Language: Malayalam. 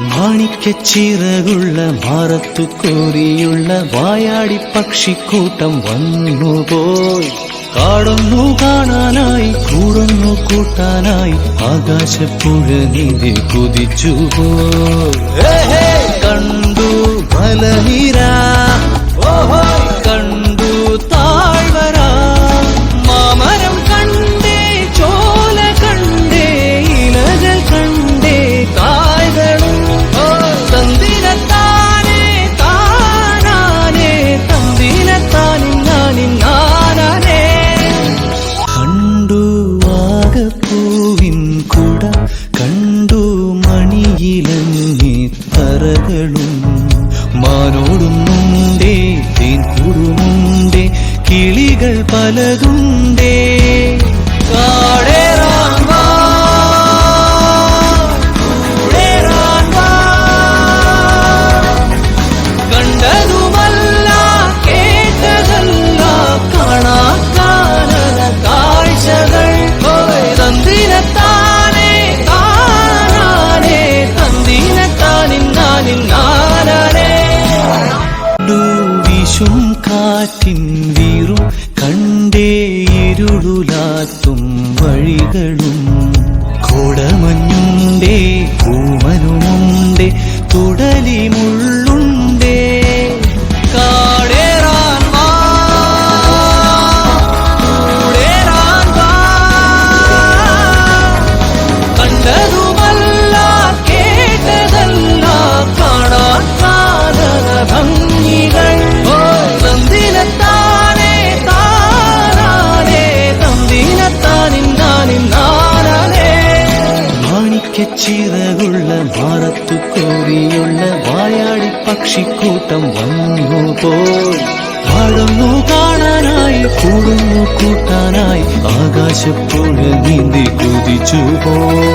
മാണിക്കച്ചിറകുള്ള മാറത്തു കോരിയുള്ള വായാടി പക്ഷിക്കൂട്ടം വന്നുപോയി. കാടൊന്നു കാണാനായി കൂടൊന്നു കൂട്ടാനായി ആകാശപ്പുഴ നീന്തി കുതിച്ചുപോയി. കണ്ടു മലനിര, കണ്ടു താഴ്വര, മാമരം കണ്ടേ, ചോല കണ്ടേ, ഇലകൾ കണ്ടേ, കായ്കളും തന്തിരത്താനേ താനാനേ, തന്തിരത്താനിന്നാനിന്നാനേ. കണ്ടു ആകപ്പൂവിൻ കുട, കണ്ടു മണിയിലങ്ങി തറകളും, മാനോടുന്നുണ്ടേ തേൻകൂടുമുണ്ടേ, കിളികൾ പലതുണ്ടേ. കാടേറാൻ വാ, കൂടേറാൻ വാ, കണ്ടതുമല്ല കേട്ടതല്ല കാണാക്കാനന കാഴ്ചകൾ. തന്തിരത്താനേ താനാനേ, തന്തിരത്താനിന്നാനിന്നാനേ. വീശും കാറ്റിൻ വീറും കണ്ടേ, ഇരുളുലാത്തും വഴികളും, കോടമഞ്ഞുണ്ടേ പൂമനുമുണ്ടേ, തുടലിമുള്ളുണ്ടേ. കാടേറാൻ വാ, കൂടേറാൻ വാ, കണ്ടതുമല്ല കേട്ടതല്ല കാണാക്കാനന ഭംഗികൾ. തന്തിരത്താനേ താനാനേ, തന്തിരത്താനിന്നാനിന്നാനേ. മാണിക്കച്ചിറകുള്ള മാറത്തു കോരിയുള്ള വായാടി പക്ഷിക്കൂട്ടം വന്നുപോയി. പാടുന്നു കാണാനായി കൂടുന്നു കൂട്ടാനായി ആകാശപ്പുഴ നീന്തി കുതിച്ചുപോയി.